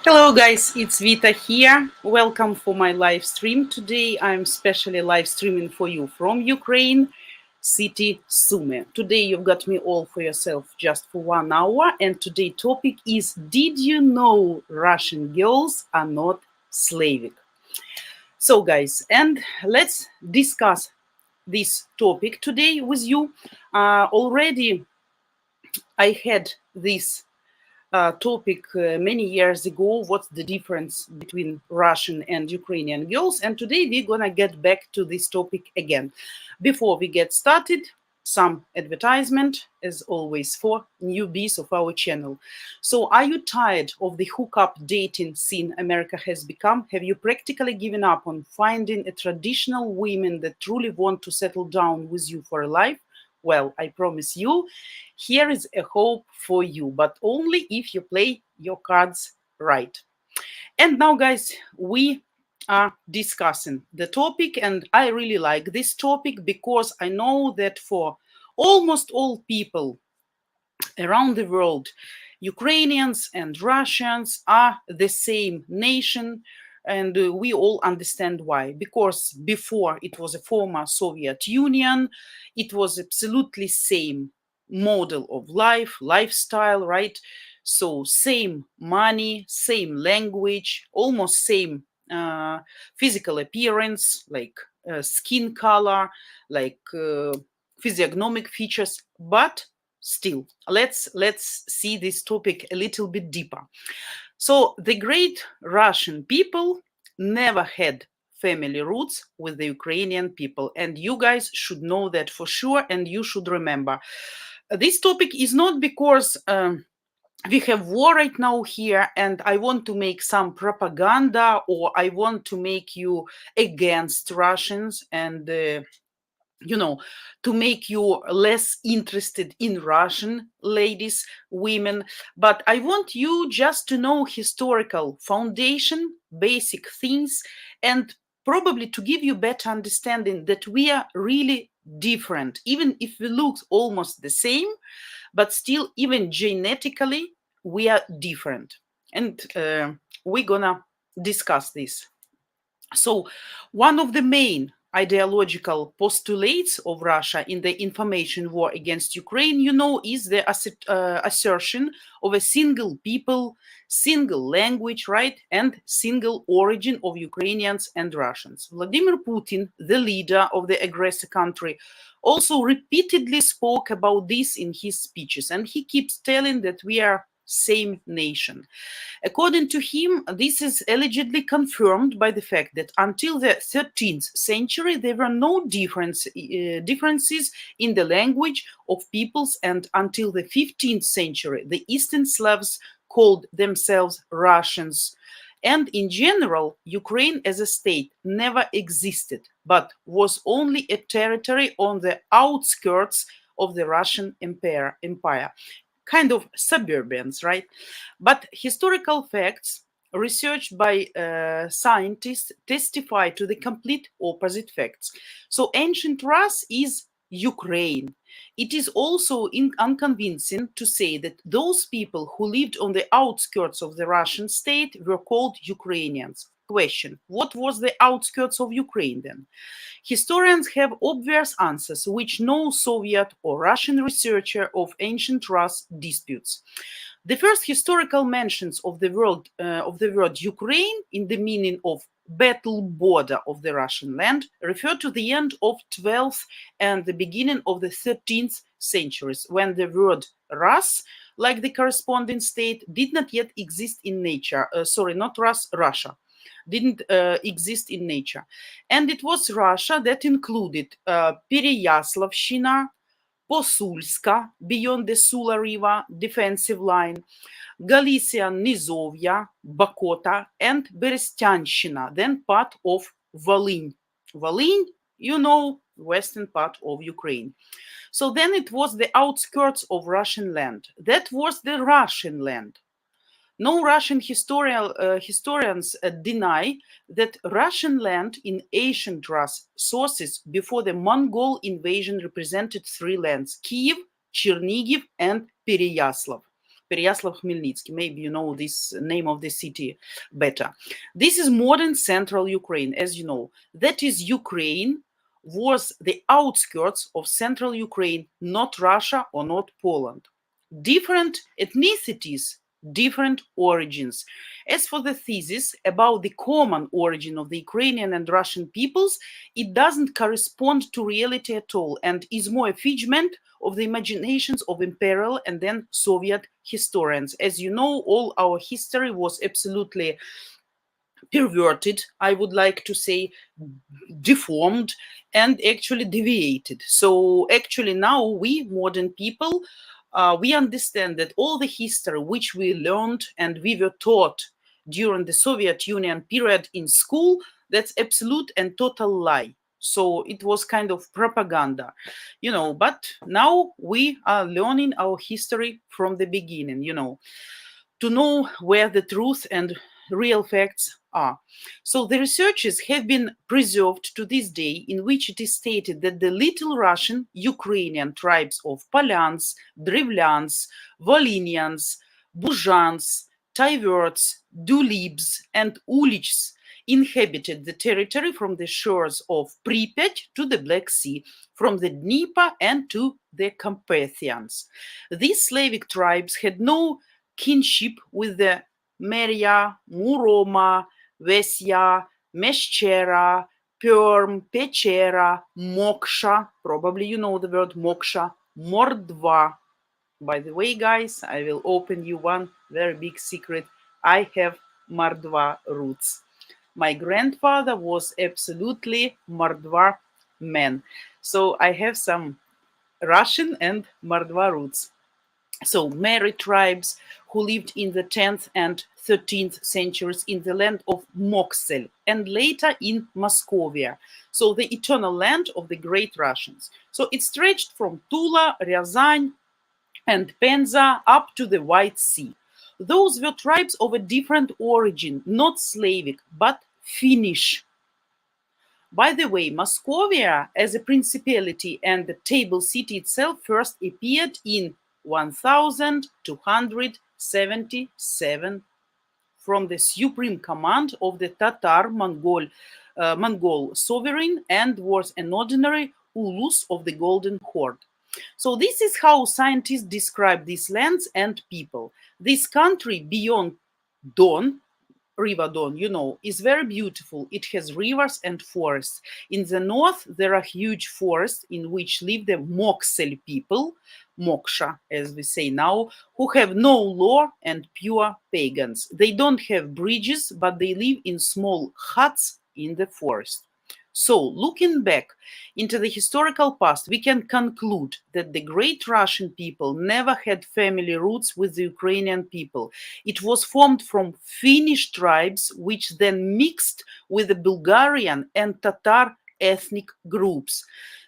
Hello guys, it's Vita here. Welcome for my live stream. Today I'm specially live streaming for you from Ukraine, city Sumy. Today you've got me all for yourself just for 1 hour, and today's topic is, did you know Russian girls are not Slavic? So guys, and let's discuss this topic today with you. Already I had this topic many years ago. What's the difference between Russian and Ukrainian girls? And today we're gonna get back to this topic again. Before we get started, some advertisement, as always, for newbies of our channel. So are you tired of the hookup dating scene America has become? Have you practically given up on finding a traditional women that truly want to settle down with you for a life? Well, I promise you, here is a hope for you, but only if you play your cards right. And now, guys, we are discussing the topic, and I really like this topic because I know that for almost all people around the world, Ukrainians and Russians are the same nation, and we all understand why. Because before it was a former Soviet Union, it was absolutely same model of life, lifestyle, right? So same money, same language, almost same physical appearance, like skin color, like physiognomic features, but still, let's see this topic a little bit deeper. So the great Russian people never had family roots with the Ukrainian people, and you guys should know that for sure, and you should remember. This topic is not because we have war right now here and I want to make some propaganda, or I want to make you against Russians and to make you less interested in Russian ladies, women. But I want you just to know historical foundation, basic things, and probably to give you better understanding that we are really different, even if we look almost the same, but still, even genetically, we are different. And we're gonna discuss this. So, one of the main ideological postulates of Russia in the information war against Ukraine, is the assertion of a single people, single language, right, and single origin of Ukrainians and Russians. Vladimir Putin, the leader of the aggressor country, also repeatedly spoke about this in his speeches, and he keeps telling that we are same nation. According to him, this is allegedly confirmed by the fact that until the 13th century, there were no differences in the language of peoples, and until the 15th century, the Eastern Slavs called themselves Russians. And in general, Ukraine as a state never existed, but was only a territory on the outskirts of the Russian empire. Kind of suburbans, right? But historical facts researched by scientists testify to the complete opposite facts. So ancient Rus is Ukraine. It is also unconvincing to say that those people who lived on the outskirts of the Russian state were called Ukrainians. Question: what was the outskirts of Ukraine then? Historians have obvious answers, which no Soviet or Russian researcher of ancient Rus disputes. The first historical mentions of the word Ukraine in the meaning of battle border of the Russian land refer to the end of 12th and the beginning of the 13th centuries, when the word Rus, like the corresponding state, did not yet exist in nature. Not Rus, Russia didn't exist in nature. And it was Russia that included Переяславщина, Posulska, beyond the Sula River defensive line, Galician Nizovia, Bakota, and Berestyanщина, then part of Volyn. Volyn, western part of Ukraine. So then it was the outskirts of Russian land. That was the Russian land. No Russian historians deny that Russian land in ancient Rus sources before the Mongol invasion represented three lands: Kiev, Chernigiv, and Pereyaslav. Pereyaslav-Khmelnytsky. Maybe you know this name of the city better. This is modern central Ukraine, as you know. That is, Ukraine was the outskirts of central Ukraine, not Russia or not Poland. Different ethnicities, different origins. As for the thesis about the common origin of the Ukrainian and Russian peoples, it doesn't correspond to reality at all and is more a figment of the imaginations of imperial and then Soviet historians. As you know, all our history was absolutely perverted, I would like to say, deformed, and actually deviated. So actually now we modern people, we understand that all the history which we learned and we were taught during the Soviet Union period in school, that's absolute and total lie. So it was kind of propaganda, but now we are learning our history from the beginning, to know where the truth and real facts are. So the researches have been preserved to this day, in which it is stated that the Little Russian Ukrainian tribes of Polyans, Drevlyans, Volhynians, Buzhans, Tyverts, Dulibs, and Ulichs inhabited the territory from the shores of Pripyat to the Black Sea, from the Dnieper and to the Carpathians. These Slavic tribes had no kinship with the Meria, Muroma, Vesya, Meschera, Perm, Pechera, Moksha. Probably you know the word Moksha. Mordva. By the way, guys, I will open you one very big secret. I have Mordva roots. My grandfather was absolutely Mordva man. So I have some Russian and Mordva roots. So Mary tribes who lived in the 10th and 13th centuries in the land of Moksel and later in Moscovia, so the eternal land of the great Russians. So it stretched from Tula, Ryazan, and Penza up to the White Sea. Those were tribes of a different origin, not Slavic, but Finnish. By the way, Moscovia as a principality and the table city itself first appeared in 1277 from the supreme command of the Tatar Mongol sovereign and was an ordinary ulus of the Golden Horde. So this is how scientists describe these lands and people. This country beyond Don, River Don, is very beautiful. It has rivers and forests. In the north, there are huge forests in which live the Moksel people, Moksha, as we say now, who have no law and pure pagans. They don't have bridges, but they live in small huts in the forest. So, looking back into the historical past, we can conclude that the great Russian people never had family roots with the Ukrainian people. It was formed from Finnish tribes, which then mixed with the Bulgarian and Tatar ethnic groups.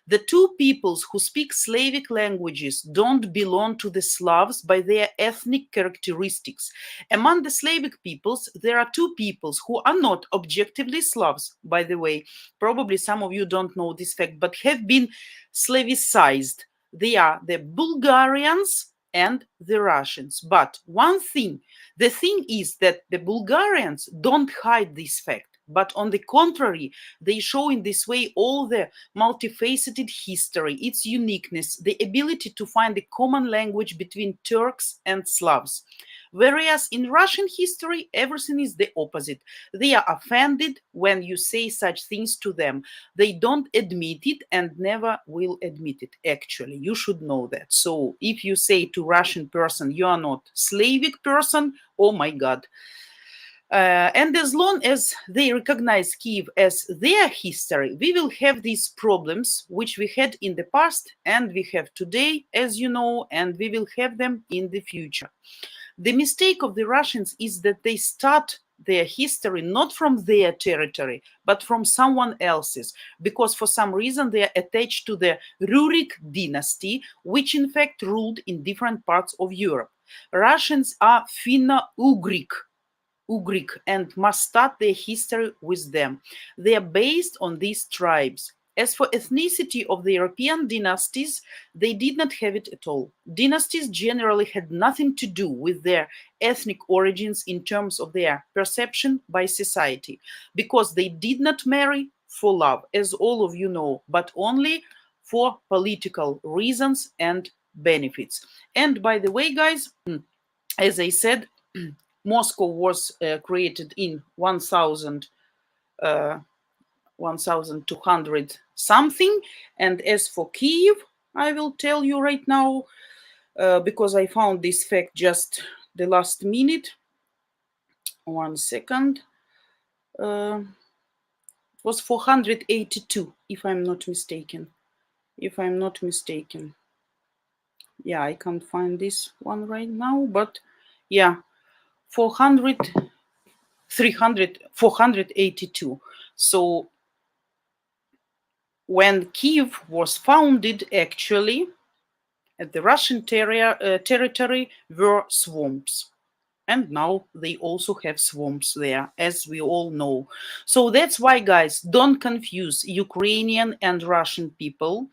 The two peoples who speak Slavic languages don't belong to the Slavs by their ethnic characteristics. Among the Slavic peoples, there are two peoples who are not objectively Slavs, by the way. Probably some of you don't know this fact, but have been Slavicized. They are the Bulgarians and the Russians. But the thing is that the Bulgarians don't hide this fact. But on the contrary, they show in this way all the multifaceted history, its uniqueness, the ability to find a common language between Turks and Slavs. Whereas in Russian history, everything is the opposite. They are offended when you say such things to them. They don't admit it and never will admit it, actually. You should know that. So if you say to Russian person, you are not Slavic person, oh my God. And as long as they recognize Kiev as their history, we will have these problems which we had in the past and we have today, as you know, and we will have them in the future. The mistake of the Russians is that they start their history not from their territory, but from someone else's, because for some reason they are attached to the Rurik dynasty, which in fact ruled in different parts of Europe. Russians are Finno-Ugric and must start their history with them. They are based on these tribes. As for ethnicity of the European dynasties, they did not have it at all. Dynasties generally had nothing to do with their ethnic origins in terms of their perception by society, because they did not marry for love, as all of you know, but only for political reasons and benefits. And by the way, guys, as I said, Moscow was created in 1200 something. And as for Kiev, I will tell you right now, because I found this fact just the last minute. 1 second. It was 482, if I'm not mistaken. Yeah, I can't find this one right now, but yeah, 482. So when Kiev was founded, actually, at the Russian territory were swamps. And now they also have swamps there, as we all know. So that's why, guys, don't confuse Ukrainian and Russian people.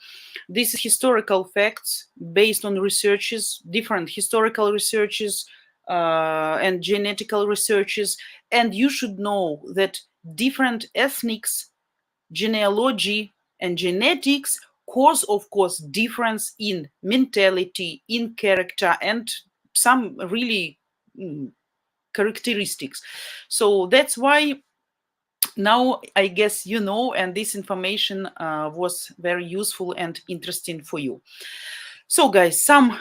These historical facts based on researches, different historical researches and genetical researches. And you should know that different ethnics, genealogy, and genetics cause, of course, difference in mentality, in character, and some really characteristics. So that's why now I guess you know, and this information was very useful and interesting for you. So guys, some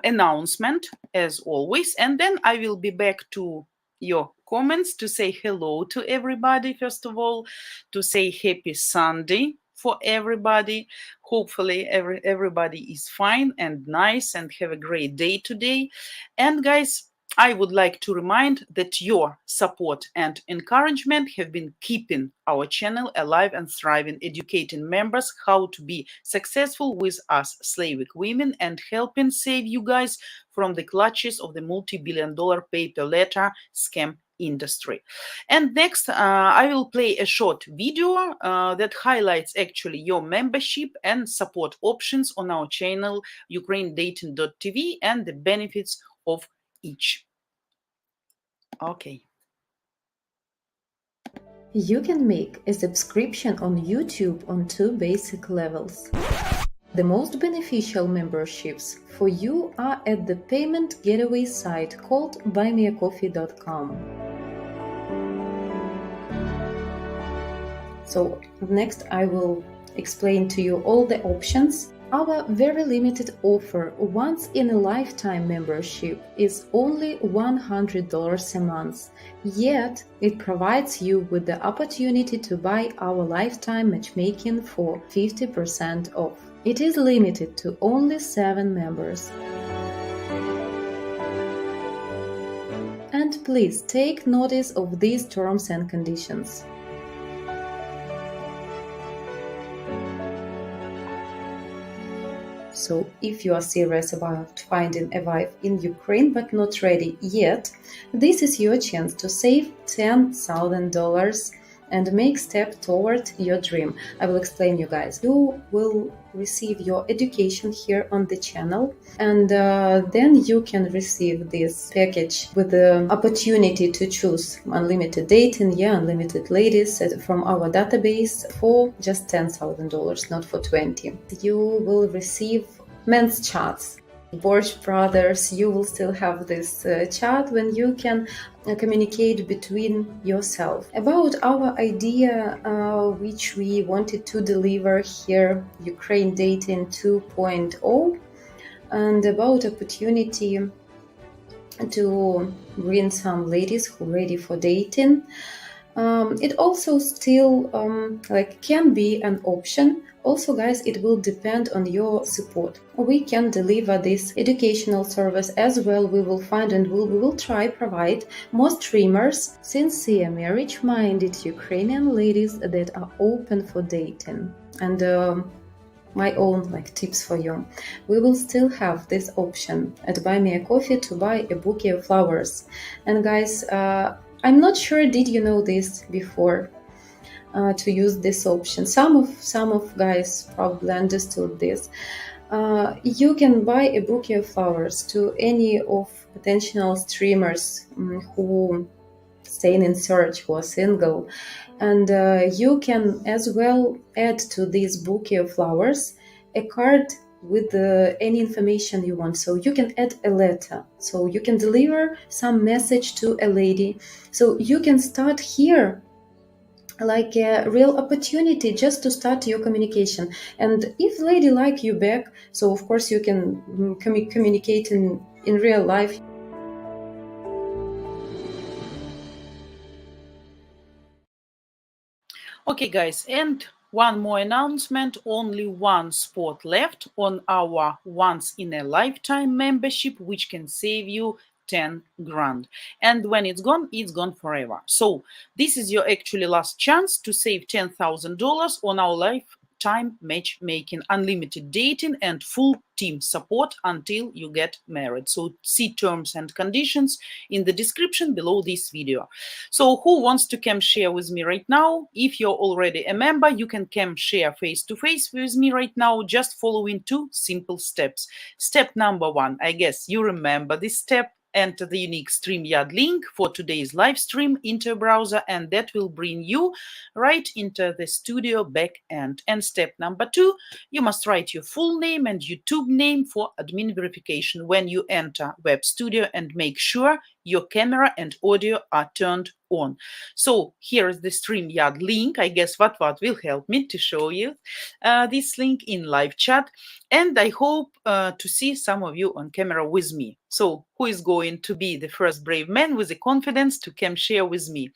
announcement as always, and then I will be back to your comments to say hello to everybody, first of all, to say happy Sunday for everybody. Hopefully everybody is fine and nice and have a great day today. And guys, I would like to remind that your support and encouragement have been keeping our channel alive and thriving, educating members how to be successful with us Slavic women and helping save you guys from the clutches of the multi-billion-dollar pay-per-letter scam industry. And next, I will play a short video that highlights actually your membership and support options on our channel ukrainedating.tv and the benefits of each. Okay. You can make a subscription on YouTube on 2 basic levels. The most beneficial memberships for you are at the payment gateway site called buymeacoffee.com. So next I will explain to you all the options. Our very limited offer, once in a lifetime membership, is only $100 a month, yet it provides you with the opportunity to buy our lifetime matchmaking for 50% off. It is limited to only 7 members. And please take notice of these terms and conditions. So if you are serious about finding a wife in Ukraine but not ready yet, this is your chance to save $10,000 and make step toward your dream. I will explain you guys. You will receive your education here on the channel, and then you can receive this package with the opportunity to choose unlimited dating, unlimited ladies from our database for just $10,000, not for 20. You will receive men's chats. Borch Brothers, you will still have this chat when you can communicate between yourself. About our idea, which we wanted to deliver here, Ukraine Dating 2.0, and about opportunity to bring some ladies who are ready for dating. It also still can be an option. Also, guys, it will depend on your support. We can deliver this educational service as well. We will find and we will try provide more streamers, sincere, marriage-minded Ukrainian ladies that are open for dating. And my own tips for you. We will still have this option at Buy Me a Coffee to buy a bouquet of flowers. And guys, I'm not sure did you know this before. to use this option. Some of guys probably understood this. You can buy a bouquet of flowers to any of potential streamers who staying in search who are single, and you can as well add to this bouquet of flowers a card with any information you want. So you can add a letter, so you can deliver some message to a lady. So you can start here like a real opportunity just to start your communication. And if lady like you back, so of course you can communicate in real life. Okay, guys, and one more announcement. Only one spot left on our once in a lifetime membership, which can save you 10 grand. And when it's gone forever. So this is your actually last chance to save $10,000 on our lifetime matchmaking, unlimited dating, and full team support until you get married. So see terms and conditions in the description below this video. So who wants to come share with me right now? If you're already a member, you can come share face to face with me right now, just following two simple steps. Step number one, I guess you remember this step. Enter the unique StreamYard link for today's live stream into a browser, and that will bring you right into the studio back end. And step number two, you must write your full name and YouTube name for admin verification when you enter Web Studio, and make sure your camera and audio are turned on. So here is the StreamYard link. I guess what will help me to show you this link in live chat. And I hope to see some of you on camera with me. So who is going to be the first brave man with the confidence to come share with me?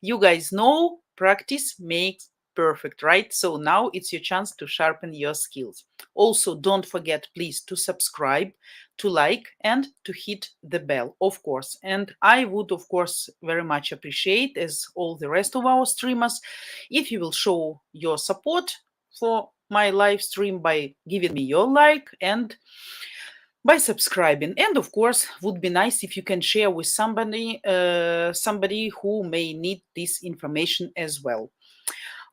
You guys know practice makes perfect, right? So now it's your chance to sharpen your skills. Also, don't forget, please, to subscribe, to like, and to hit the bell, of course. And I would, of course, very much appreciate, as all the rest of our streamers, if you will show your support for my live stream by giving me your like and by subscribing. And of course, would be nice if you can share with somebody who may need this information as well.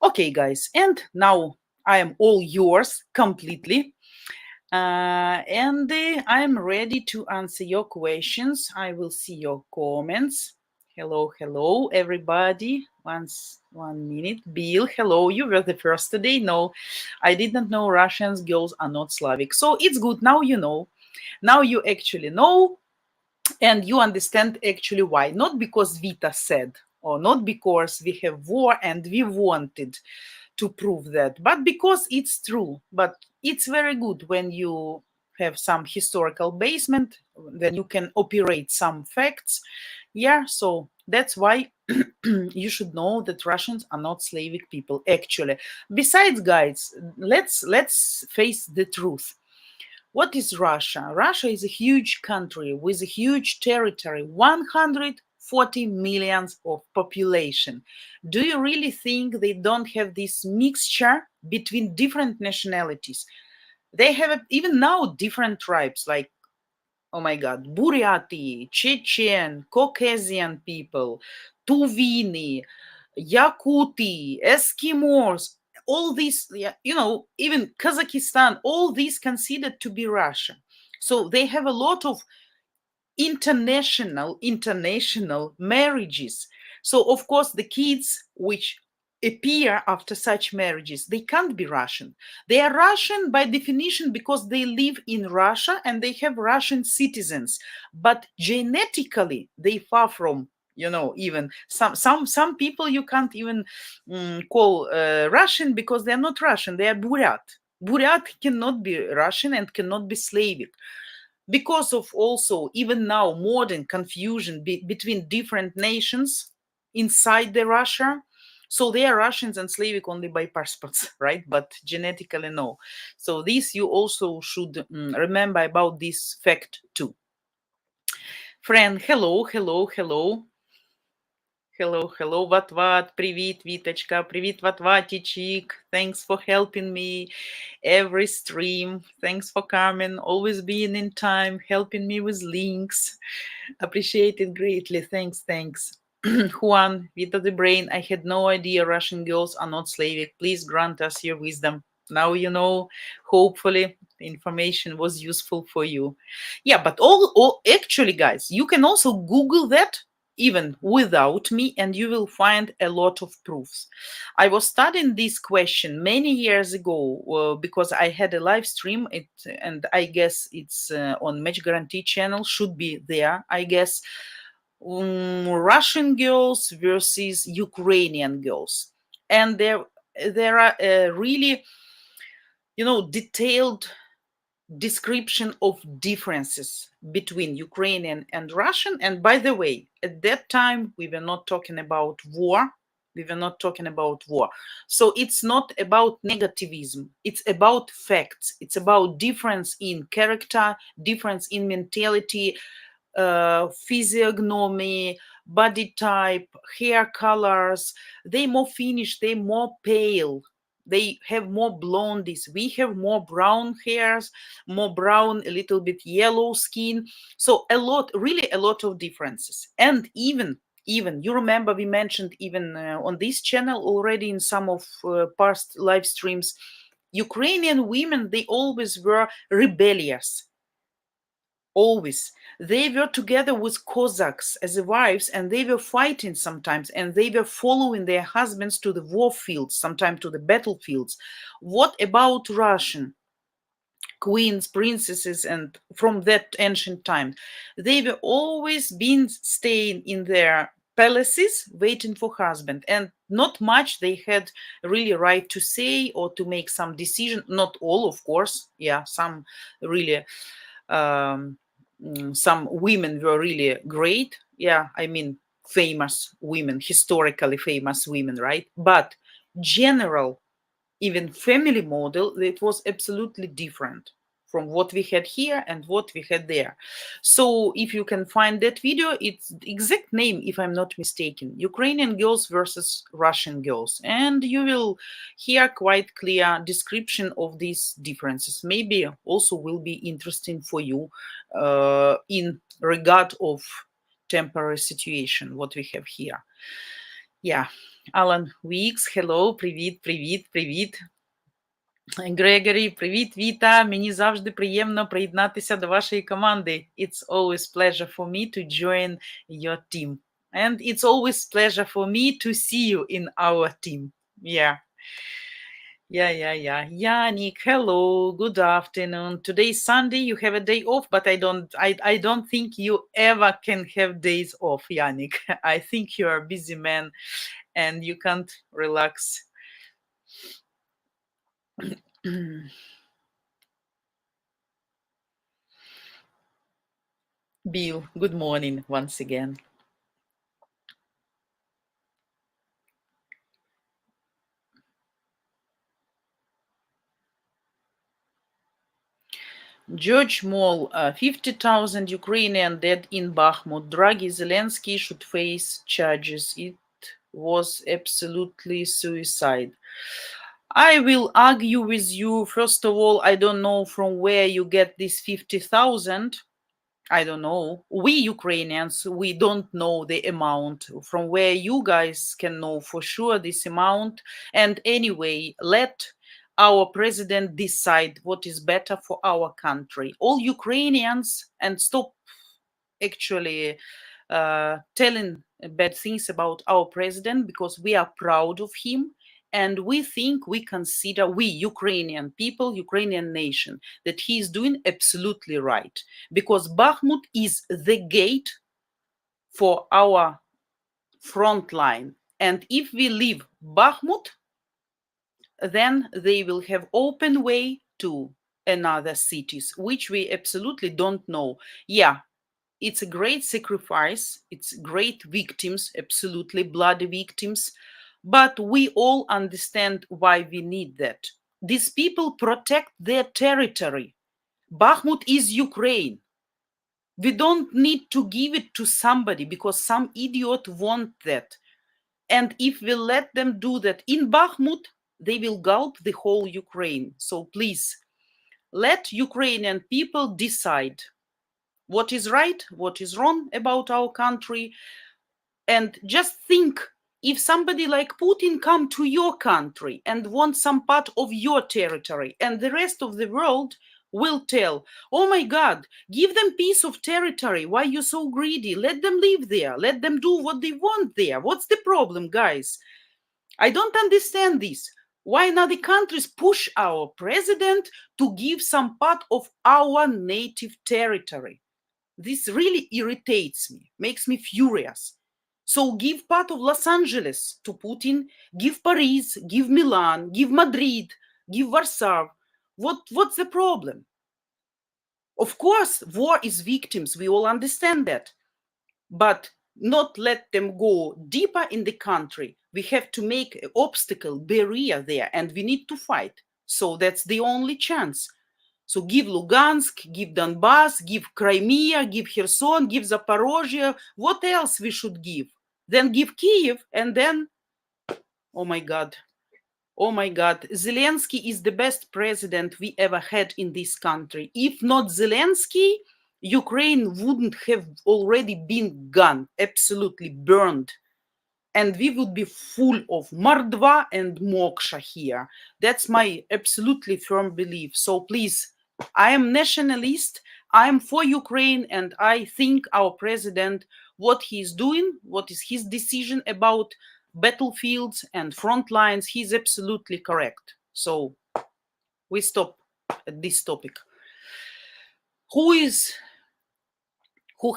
Okay, guys, and now I am all yours completely. And I'm ready to answer your questions. I will see your comments. Hello, everybody. One minute. Bill, hello. You were the first today. No, I didn't know Russians girls are not Slavic. So it's good. Now you know. Now you actually know, and you understand actually why. Not because Vita said, or not because we have war and we wanted to prove that, but because it's true. But it's very good when you have some historical basement, then you can operate some facts. Yeah, so that's why you should know that Russians are not Slavic people, actually. Besides, guys, let's face the truth. What is Russia? Russia is a huge country with a huge territory, 140 millions of population. Do you really think they don't have this mixture between different nationalities? They have even now different tribes like, oh my God, Buryati, Chechen, Caucasian people, Tuvini, Yakuti, Eskimos, all these, yeah, even Kazakhstan, all these considered to be Russia. So they have a lot of international marriages. So of course the kids which appear after such marriages, they can't be Russian. They are Russian by definition because they live in Russia and they have Russian citizens, but genetically they far from, even some people you can't even call Russian, because they're not Russian, they are Buryat cannot be Russian and cannot be Slavic, because of also even now modern confusion between different nations inside the Russia. So they are Russians and Slavic only by passports, right? But genetically, no. So this you also should remember about this fact too. Friend, hello. Hello, Vatvat, привет, Виточка, привет, Vatvatичик. Thanks for helping me every stream. Thanks for coming, always being in time, helping me with links. Appreciate it greatly. Thanks. Juan, Vita the Brain, I had no idea Russian girls are not Slavic. Please grant us your wisdom. Now you know. Hopefully, the information was useful for you. Yeah, but all actually, guys, you can also Google that even without me, and you will find a lot of proofs. I was studying this question many years ago because I had a live stream, and I guess it's on Match Guarantee channel, should be there, I guess. Russian girls versus Ukrainian girls, and there are really, detailed description of differences between Ukrainian and Russian. And by the way, at that time we were not talking about war. We were not talking about war. So it's not about negativism. It's about facts. It's about difference in character, difference in mentality, physiognomy, body type, hair colors. They more finished, they more pale. They have more blondies. We have more brown hairs, more brown, a little bit yellow skin. So a lot, really a lot of differences. And even you remember we mentioned even on this channel already in some of past live streams, Ukrainian women, they always were rebellious. Always. They were together with Cossacks as wives, and they were fighting sometimes, and they were following their husbands to the war fields, sometimes to the battlefields. What about Russian queens, princesses, and from that ancient time? They were always been staying in their palaces waiting for husband, and not much they had really right to say or to make some decision. Not all, of course. Yeah, some really um, some women were really great. Yeah, I mean, famous women, historically famous women, right? But general, even family model, it was absolutely different from what we had here and what we had there. So if you can find that video, it's the exact name, if I'm not mistaken, Ukrainian girls versus Russian girls, and you will hear quite clear description of these differences. Maybe also will be interesting for you in regard of temporary situation what we have here. Yeah. Alan Weeks, hello, привіт, привіт, привіт. Грегорі, привіт, Віта. Мені завжди приємно приєднатися до вашої команди. It's always pleasure for me to join your team. And it's always pleasure for me to see you in our team. Yeah. Yeah. Yannick, hello, good afternoon. Today's Sunday, you have a day off, but I don't think you ever can have days off, Yannick. I think you're a busy man and you can't relax. Bill, good morning once again. George Moll, 50,000 Ukrainian dead in Bakhmut. Draghi Zelensky should face charges. It was absolutely suicide. I will argue with you. First of all, I don't know from where you get this 50,000. I don't know. We Ukrainians, we don't know the amount from where you guys can know for sure this amount. And anyway, let our president decide what is better for our country. All Ukrainians, and stop actually telling bad things about our president, because we are proud of him. And we think, we consider, we Ukrainian people, Ukrainian nation, that he is doing absolutely right. Because Bakhmut is the gate for our front line. And if we leave Bakhmut, then they will have open way to another cities, which we absolutely don't know. Yeah, it's a great sacrifice. It's great victims, absolutely bloody victims. But we all understand why we need that. These people protect their territory. Bakhmut is Ukraine. We don't need to give it to somebody because some idiot want that. And if we let them do that in Bakhmut, they will gulp the whole Ukraine. So please, let Ukrainian people decide what is right, what is wrong about our country. And just think, if somebody like Putin come to your country and want some part of your territory, and the rest of the world will tell, oh my God, give them piece of territory. Why you so greedy? Let them live there. Let them do what they want there. What's the problem, guys? I don't understand this. Why other countries push our president to give some part of our native territory? This really irritates me, makes me furious. So give part of Los Angeles to Putin, give Paris, give Milan, give Madrid, give Warsaw. What's the problem? Of course, war is victims. We all understand that. But not let them go deeper in the country. We have to make an obstacle, barrier there, and we need to fight. So that's the only chance. So give Lugansk, give Donbass, give Crimea, give Kherson, give Zaporozhye. What else we should give? Then give Kiev, and then, oh my God, oh my God, Zelensky is the best president we ever had in this country. If not Zelensky, Ukraine wouldn't have already been gone, absolutely burned. And we would be full of Mordva and Moksha here. That's my absolutely firm belief. So please, I am nationalist. I am for Ukraine, and I think our president, what he's doing, what is his decision about battlefields and front lines, he's absolutely correct. So we stop at this topic. Who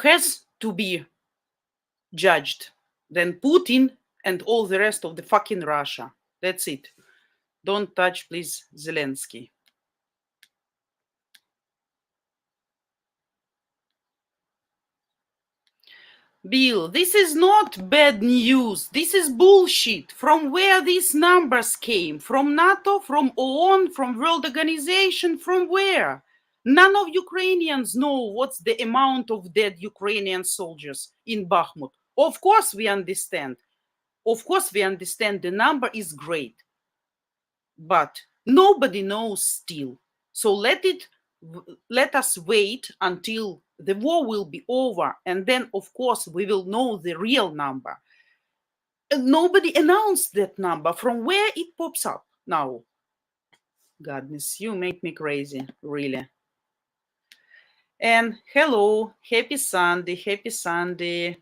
has to be judged? Then Putin and all the rest of the fucking Russia. That's it. Don't touch, please, Zelensky. Bill, this is not bad news. This is bullshit. From where these numbers came? From NATO, from OON, from World Organization, from where? None of Ukrainians know what's the amount of dead Ukrainian soldiers in Bakhmut. Of course we understand. Of course we understand the number is great. But nobody knows still. So let us wait until the war will be over, and then of course we will know the real number. And nobody announced that number. From where it pops up now? Goodness, you make me crazy, really. And hello, happy Sunday, happy Sunday.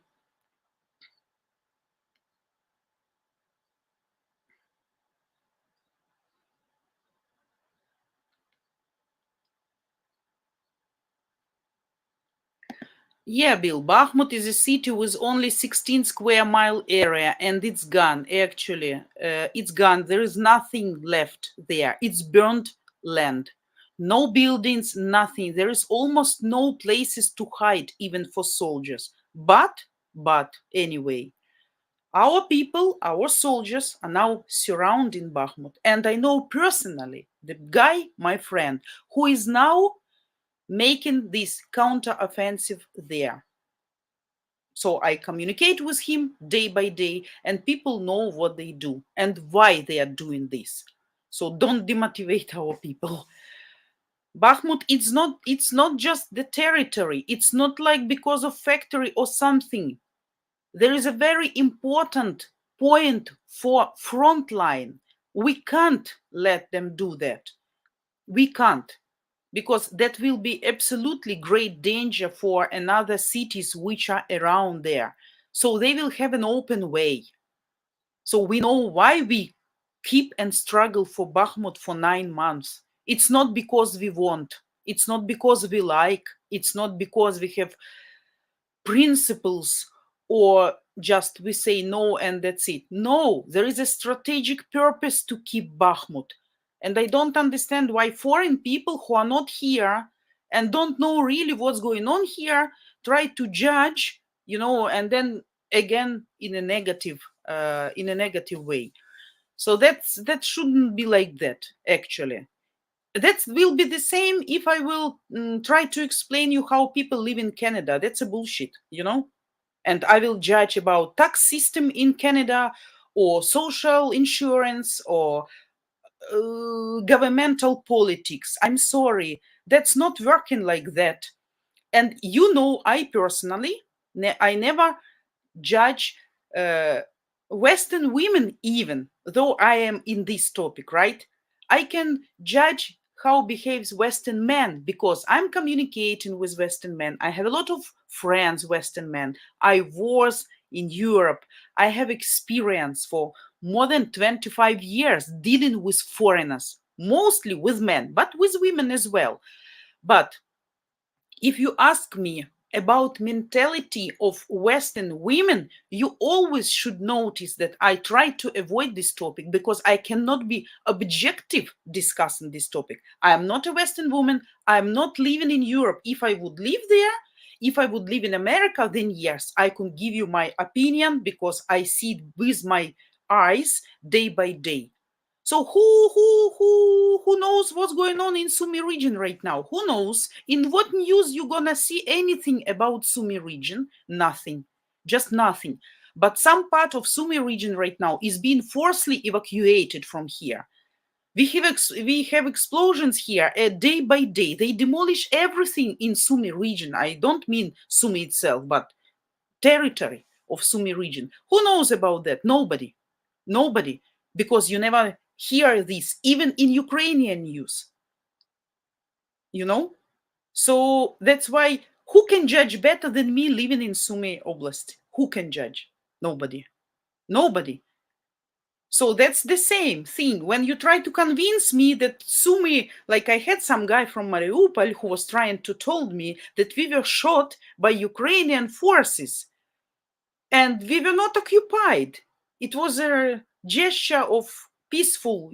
Yeah, Bill, Bakhmut is a city with only 16 square mile area, and it's gone, actually. It's gone. There is nothing left there. It's burned land. No buildings, nothing. There is almost no places to hide, even for soldiers. But anyway, our people, our soldiers are now surrounding Bakhmut. And I know personally the guy, my friend, who is now making this counter-offensive there. So I communicate with him day by day, and people know what they do and why they are doing this. So don't demotivate our people. Bakhmut, it's not just the territory. It's not like because of factory or something. There is a very important point for frontline. We can't let them do that. We can't, because that will be absolutely great danger for another cities which are around there. So they will have an open way. So we know why we keep and struggle for Bakhmut for 9 months. It's not because we want. It's not because we like. It's not because we have principles or just we say no and that's it. No, there is a strategic purpose to keep Bakhmut. And I don't understand why foreign people who are not here and don't know really what's going on here try to judge, and then again in a negative way. So that shouldn't be like that, actually. That will be the same if I will try to explain you how people live in Canada. That's a bullshit. And I will judge about tax system in Canada or social insurance or governmental politics. I'm sorry, that's not working like that. And I personally, I never judge uh, Western women, even though I am in this topic, right? I can judge how behaves Western men because I'm communicating with Western men. I have a lot of friends, Western men. I was in Europe. I have experience for more than 25 years dealing with foreigners, mostly with men, but with women as well. But if you ask me about mentality of Western women, you always should notice that I try to avoid this topic because I cannot be objective discussing this topic. I am not a Western woman. I am not living in Europe. If I would live there, if I would live in America, then yes, I could give you my opinion because I see it with my eyes day by day. So who knows what's going on in Sumy region right now? Who knows? In what news you gonna see anything about Sumy region? Nothing, just nothing. But some part of Sumy region right now is being forcibly evacuated from here. We have explosions here day by day. They demolish everything in Sumy region. I don't mean Sumy itself, but territory of Sumy region. Who knows about that? Nobody. Nobody. Because you never hear this, even in Ukrainian news. You know? So that's why who can judge better than me living in Sumy Oblast? Who can judge? Nobody. Nobody. So that's the same thing. When you try to convince me that Sumy, like I had some guy from Mariupol who was trying to told me that we were shot by Ukrainian forces and we were not occupied. It was a gesture of peaceful,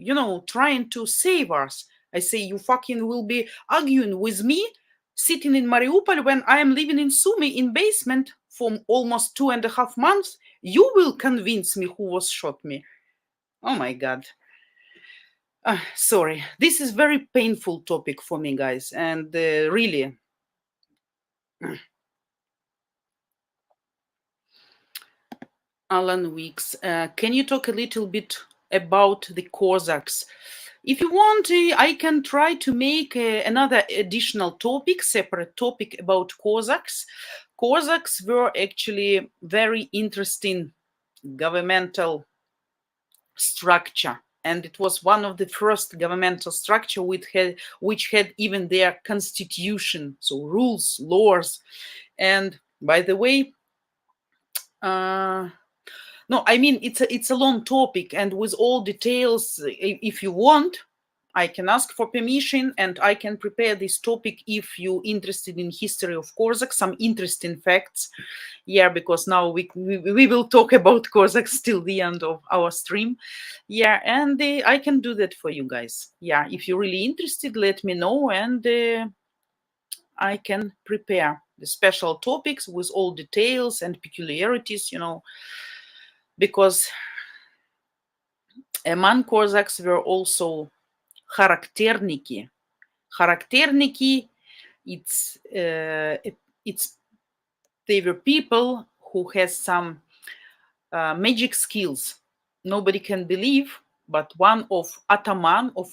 trying to save us. I say, you fucking will be arguing with me sitting in Mariupol when I am living in Sumy in basement for almost 2.5 months. You will convince me who was shot me. Oh my God. Sorry. This is very painful topic for me, guys. And really, Alan Weeks, can you talk a little bit about the Cossacks? If you want, I can try to make another additional topic, separate topic about Cossacks. Cossacks were actually very interesting governmental structure, and it was one of the first governmental structure which had even their constitution, so rules, laws. And by the way, no, I mean it's a long topic, and with all details, if you want, I can ask for permission and I can prepare this topic if you're interested in history of Cossacks, some interesting facts. Yeah, because now we will talk about Cossacks till the end of our stream. Yeah, and I can do that for you guys. Yeah, if you're really interested, let me know, and I can prepare the special topics with all details and peculiarities, because among Cossacks were also характерники. Характерники, it's they were people who has some magic skills. Nobody can believe, but one of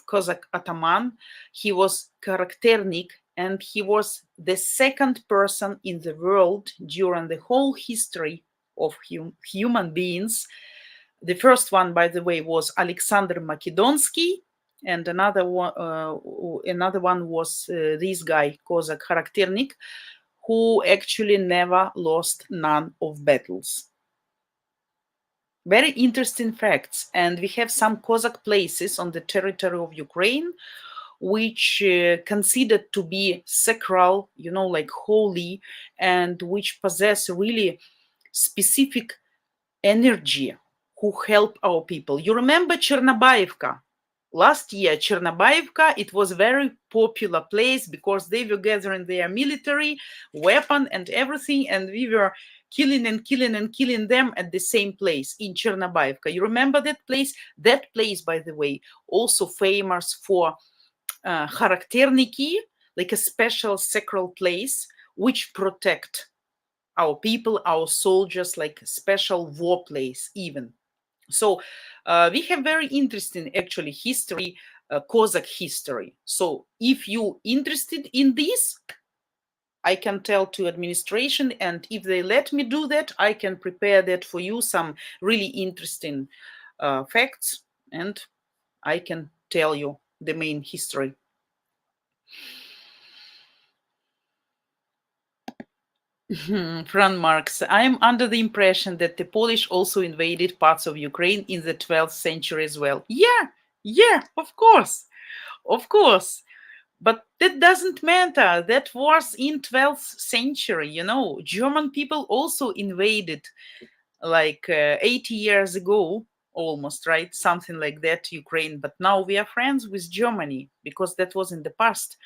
Cossack ataman, he was characternik, and he was the second person in the world during the whole history of human beings. The first one, by the way, was Alexander Makedonsky, and another one was this guy, Cossack Charakternik, who actually never lost none of battles. Very interesting facts. And we have some Cossack places on the territory of Ukraine which considered to be sacral, like holy, and which possess really specific energy who help our people. You remember Chernobyevka? Last year, Chernobyevka, it was a very popular place because they were gathering their military weapon and everything, and we were killing and killing and killing them at the same place in Chernobyevka. You remember that place? That place, by the way, also famous for характерники, like a special sacral place which protect our people, our soldiers, like a special war place even. So we have very interesting actually history, Cossack history. So if you interested in this, I can tell to administration, and if they let me do that, I can prepare that for you, some really interesting facts, and I can tell you the main history. Fran Marx, I am under the impression that the Polish also invaded parts of Ukraine in the 12th century as well. Yeah, yeah, of course, of course. But that doesn't matter. That was in 12th century, German people also invaded like 80 years ago, almost, right? Something like that, Ukraine. But now we are friends with Germany because that was in the past.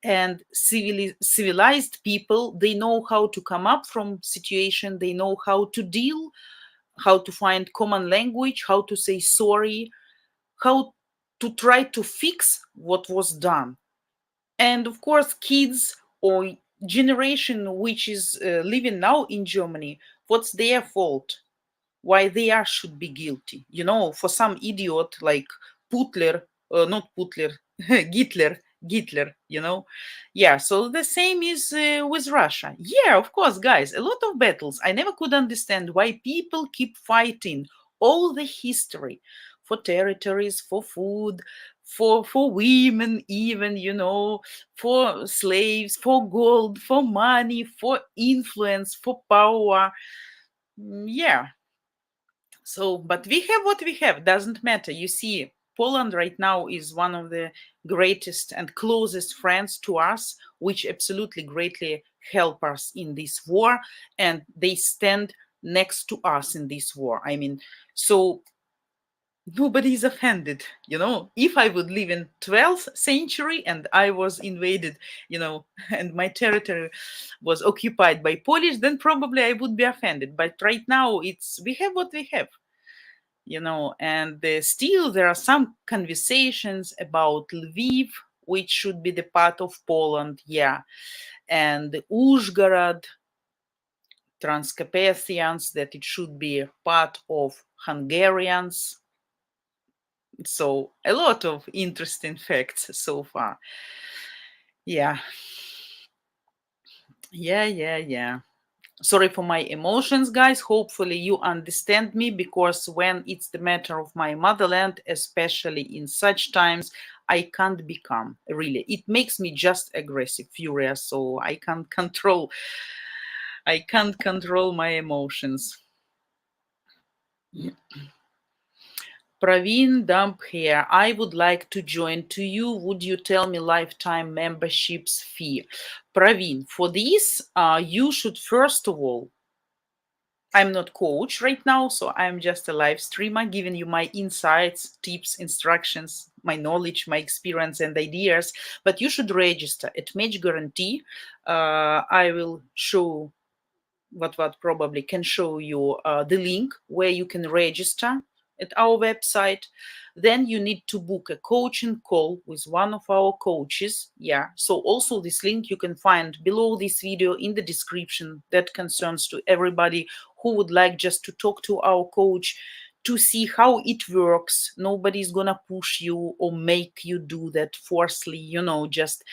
And civilized people, they know how to come up from situation, they know how to deal, how to find common language, how to say sorry, how to try to fix what was done. And of course, kids or generation which is living now in Germany, what's their fault? Why they are should be guilty? For some idiot like Putler, not Putler, Hitler, Hitler. Yeah, so the same is with Russia. Yeah, of course, guys, a lot of battles. I never could understand why people keep fighting all the history for territories, for food, for women, even, for slaves, for gold, for money, for influence, for power. Yeah, so, but we have what we have, doesn't matter. You see, Poland right now is one of the greatest and closest friends to us, which absolutely greatly help us in this war, and they stand next to us in this war. I mean, so nobody is offended. If I would live in 12th century and I was invaded, and my territory was occupied by Polish, then probably I would be offended. But right now, we have what we have. And still there are some conversations about Lviv, which should be the part of Poland, yeah, and Uzhgorod, Transcarpathians, that it should be part of Hungarians. So a lot of interesting facts so far. Yeah, yeah. Sorry for my emotions, guys. Hopefully you understand me, because when it's the matter of my motherland, especially in such times, I can't become really. It makes me just aggressive, furious, so I can't control my emotions. Praveen Dump here. I would like to join to you. Would you tell me lifetime memberships fee? Praveen, for this, you should first of all, I'm not coach right now, so I'm just a live streamer giving you my insights, tips, instructions, my knowledge, my experience and ideas. But you should register at Match Guarantee. I will show what probably can show you the link where you can register at our website. Then you need to book a coaching call with one of our coaches. Yeah, so also this link you can find below this video in the description. That concerns to everybody who would like just to talk to our coach, to see how it works. Nobody's gonna push you or make you do that forcefully, just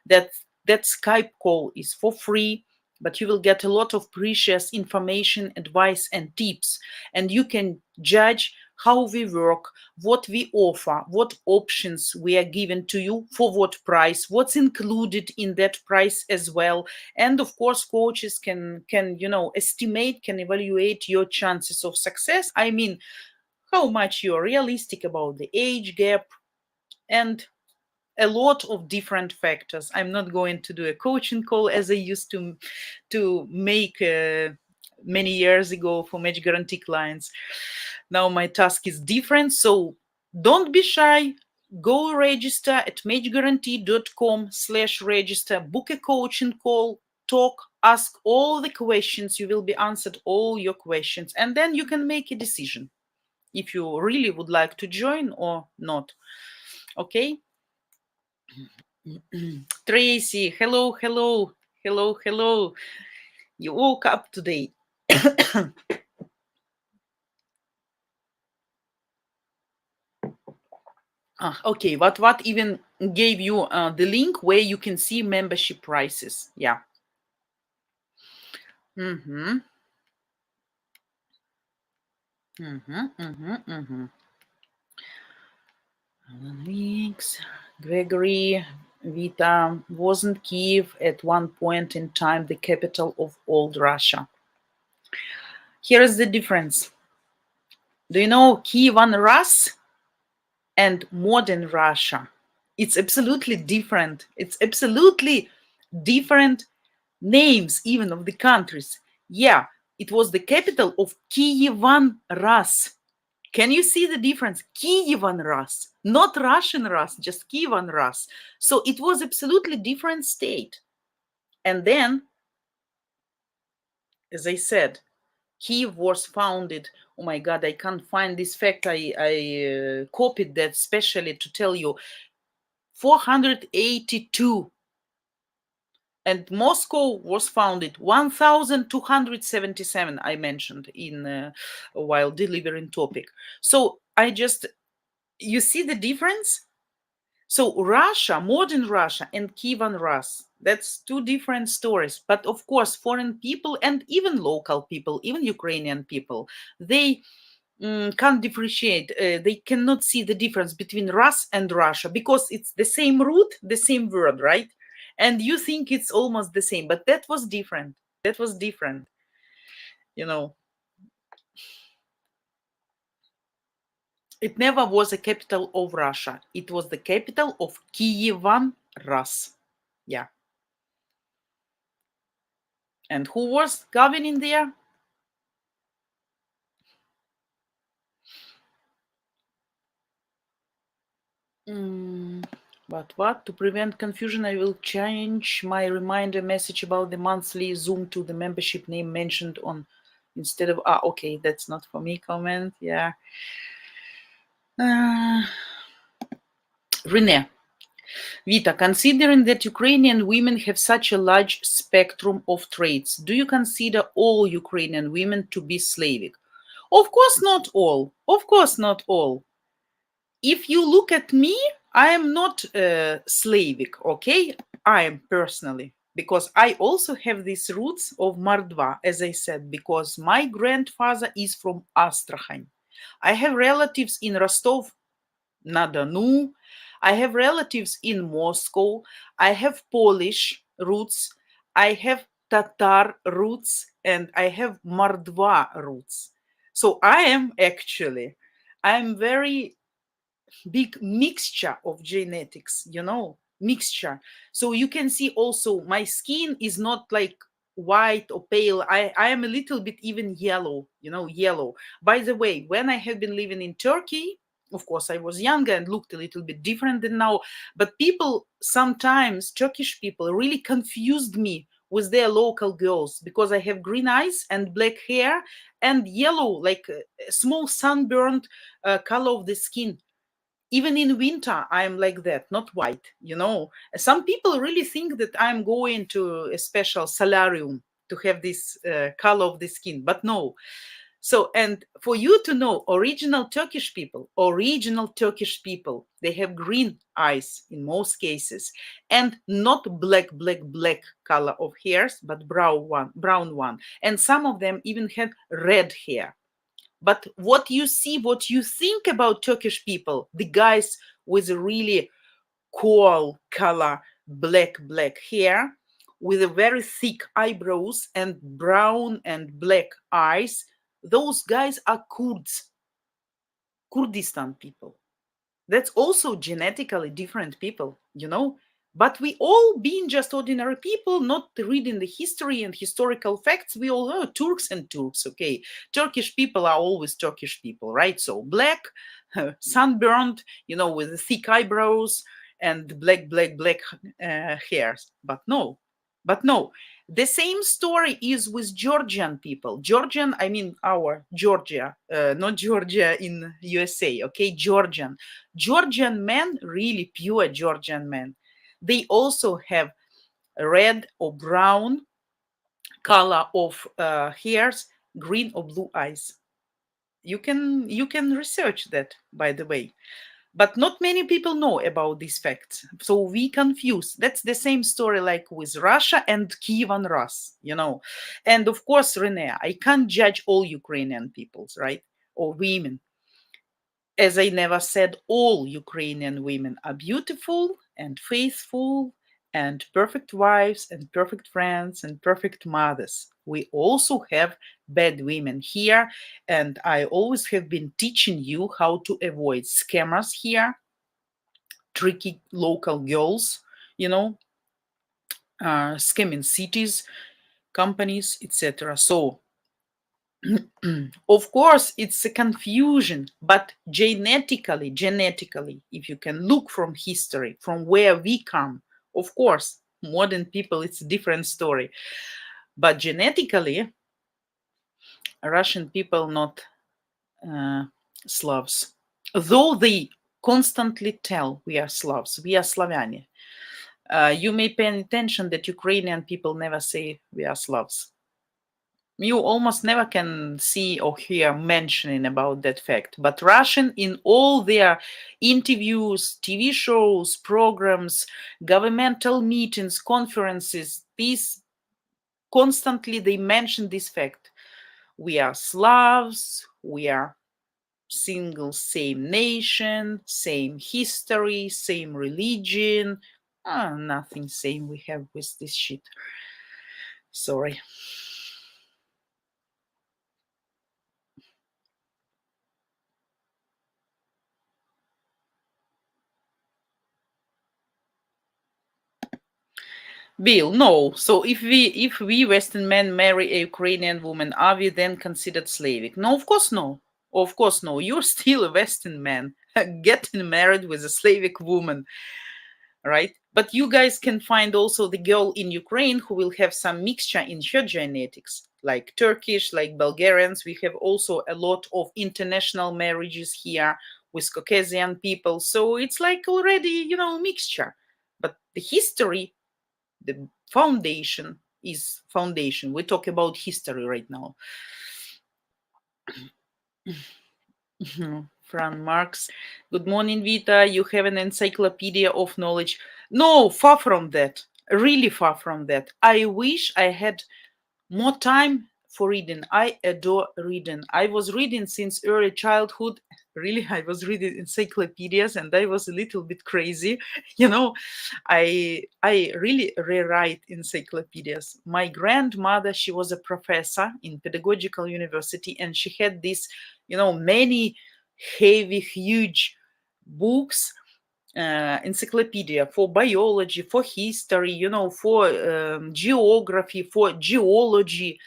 that Skype call is for free, but you will get a lot of precious information, advice, and tips. And you can judge how we work, what we offer, what options we are given to you, for what price, what's included in that price as well. And of course, coaches can estimate, can evaluate your chances of success. I mean, how much you're realistic about the age gap, and a lot of different factors. I'm not going to do a coaching call as I used to make many years ago for Match Guarantee clients. Now my task is different, so don't be shy. Go register at matchguarantee.com/register, book a coaching call, talk, ask all the questions. You will be answered all your questions, and then you can make a decision if you really would like to join or not. Okay. Tracy, hello. You woke up today. Okay, what even gave you the link where you can see membership prices? Yeah. Mm-hmm. Mm-hmm. Mm-hmm. Mm-hmm. Alan Weeks, Gregory, Vita. Wasn't Kiev at one point in time the capital of old Russia? Here is the difference. Do you know Kievan Rus and modern Russia? It's absolutely different. It's absolutely different names, even of the countries. Yeah, it was the capital of Kievan Rus. Can you see the difference? Kievan Rus, not Russian Rus, just Kievan Rus. So it was absolutely different state. And then, as I said, Kiev was founded. Oh my God, I can't find this fact. I copied that specially to tell you 482. And Moscow was founded 1277. I mentioned in while delivering topic. So I just, you see the difference. So Russia, modern Russia, and Kievan Rus, that's two different stories. But of course, foreign people and even local people, even Ukrainian people, they can't differentiate. They cannot see the difference between Rus and Russia because it's the same root, the same word, right? And you think it's almost the same, but that was different. That was different. You know, it never was a capital of Russia. It was the capital of Kievan Rus. Yeah. And who was governing there? Mm, but what? To prevent confusion, I will change my reminder message about the monthly Zoom to the membership name mentioned on instead of. Ah, okay, that's not for me. Comment. Yeah. Uh, Rene. Vita, considering that Ukrainian women have such a large spectrum of traits, do you consider all Ukrainian women to be Slavic? Of course, not all. Of course, not all. If you look at me, I am not Slavic, okay? I am personally, because I also have these roots of Mordva, as I said, because my grandfather is from Astrakhan. I have relatives in Rostov na Donu. I have relatives in Moscow. I have Polish roots. I have Tatar roots and I have Mordva roots. So I'm very big mixture of genetics, mixture. So you can see also my skin is not like white or pale. I am a little bit even yellow, yellow. By the way, when I have been living in Turkey, of course I was younger and looked a little bit different than now, but people sometimes, Turkish people, really confused me with their local girls because I have green eyes and black hair and yellow, like a small sunburned color of the skin. Even in winter I'm like that, not white. Some people really think that I'm going to a special solarium to have this color of the skin, but no. So, and for you to know, original turkish people, they have green eyes in most cases, and not black color of hairs, but brown one, and some of them even have red hair. But what you see, what you think about Turkish people, the guys with a really cool color, black hair, with a very thick eyebrows and brown and black eyes, those guys are Kurds, Kurdistan people. That's also genetically different people. But we all being just ordinary people, not reading the history and historical facts, we all know Turks and Turks, okay? Turkish people are always Turkish people, right? So black, sunburned, with thick eyebrows and black hairs. But no, the same story is with Georgian people. Georgian, I mean our Georgia, not Georgia in USA, okay? Georgian men, really pure Georgian men, they also have red or brown color of hairs, green or blue eyes. You can research that, by the way. But not many people know about these facts. So we confuse. That's the same story like with Russia and Kievan Rus, And of course, Renee, I can't judge all Ukrainian peoples, right? Or women. As I never said, all Ukrainian women are beautiful and faithful and perfect wives and perfect friends and perfect mothers. We also have bad women here, and I always have been teaching you how to avoid scammers here, tricky local girls, you know, scamming cities, companies, etc. So of course, it's a confusion, but genetically, if you can look from history, from where we come, of course, modern people, it's a different story. But genetically, Russian people not uh, Slavs, though they constantly tell we are Slavs, we are Slaviani. You may pay attention that Ukrainian people never say we are Slavs. You almost never can see or hear mentioning about that fact. But Russian, in all their interviews, TV shows, programs, governmental meetings, conferences, these constantly they mention this fact. We are Slavs, we are single, same nation, same history, same religion. Nothing same we have with this shit. Sorry. Bill, no. So if we Western men marry a Ukrainian woman, are we then considered Slavic? No, of course no. Of course no. You're still a Western man getting married with a Slavic woman, right? But you guys can find also the girl in Ukraine who will have some mixture in her genetics, like Turkish, like Bulgarians. We have also a lot of international marriages here with Caucasian people. So it's like already, mixture. But the history, the foundation is foundation. We talk about history right now. Fran Marx. Good morning, Vita. You have an encyclopedia of knowledge. No, far from that. Really far from that. I wish I had more time for reading. I adore reading. I was reading since early childhood. Really, I was reading encyclopedias and I was a little bit crazy. You know, I really rewrite encyclopedias. My grandmother, she was a professor in pedagogical university and she had this, many heavy, huge books, encyclopedia for biology, for history, for geography, for geology,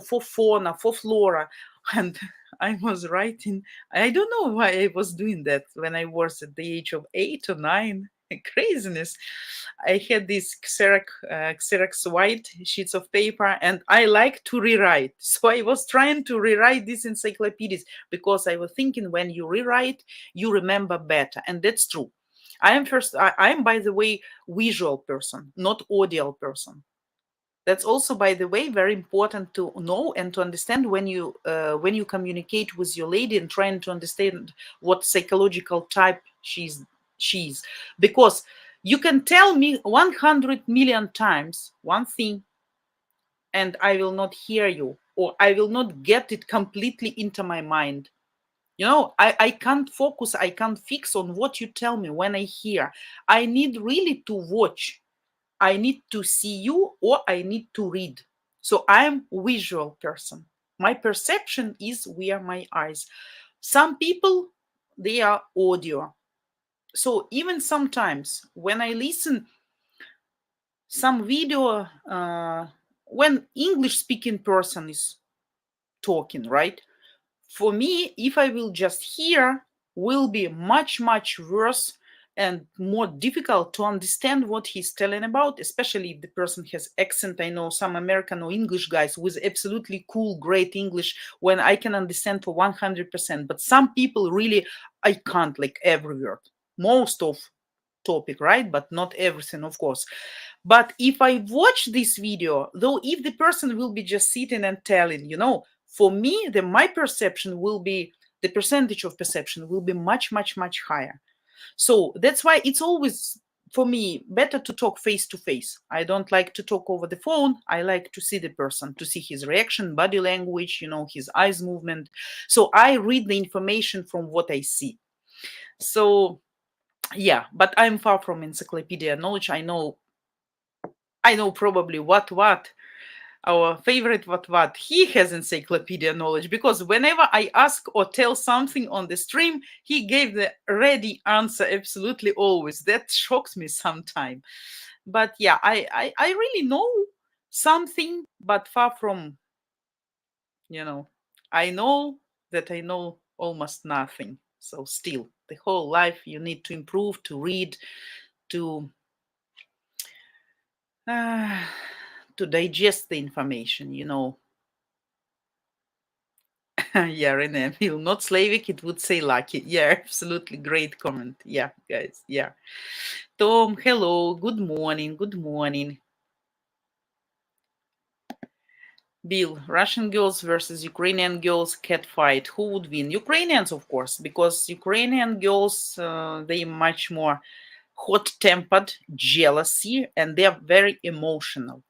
for fauna, for flora. And I was writing, I don't know why I was doing that when I was at the age of 8 or 9. Craziness. I had these Xerox white sheets of paper and I like to rewrite. So I was trying to rewrite these encyclopedias because I was thinking when you rewrite, you remember better. And that's true. I am by the way visual person, not audio person. That's also by the way very important to know and to understand when you communicate with your lady and trying to understand what psychological type she's because you can tell me 100 million times one thing and I will not hear you or I will not get it completely into my mind. I can't focus, I can't fix on what you tell me when I hear. I need really to watch. I need to see you or I need to read. So I'm visual person. My perception is via my eyes. Some people, they are audio. So even sometimes when I listen some video, when English speaking person is talking, right? For me, if I will just hear, will be much, much worse and more difficult to understand what he's telling about, especially if the person has accent. I know some American or English guys with absolutely cool, great English when I can understand for 100%. But some people really, I can't like every word. Most of topic, right? But not everything, of course. But if I watch this video, though, if the person will be just sitting and telling, for me, my perception will be, the percentage of perception will be much, much, much higher. So that's why it's always, for me, better to talk face to face. I don't like to talk over the phone. I like to see the person, to see his reaction, body language, his eyes movement. So I read the information from what I see. So yeah, but I'm far from encyclopedia knowledge. I know probably what our favorite what he has encyclopedia knowledge, because whenever I ask or tell something on the stream, he gave the ready answer absolutely always. That shocks me sometime. But yeah, I really know something, but far from, you know I know that I know almost nothing. So still, the whole life you need to improve, to read, to uh, to digest the information. Yeah, Renee, Bill, not Slavic, it would say lucky. Yeah, absolutely great comment. Yeah, guys. Yeah. Tom, hello. Good morning. Good morning. Bill, Russian girls versus Ukrainian girls cat fight. Who would win? Ukrainians, of course, because Ukrainian girls, they much more hot-tempered, jealousy, and they're very emotional.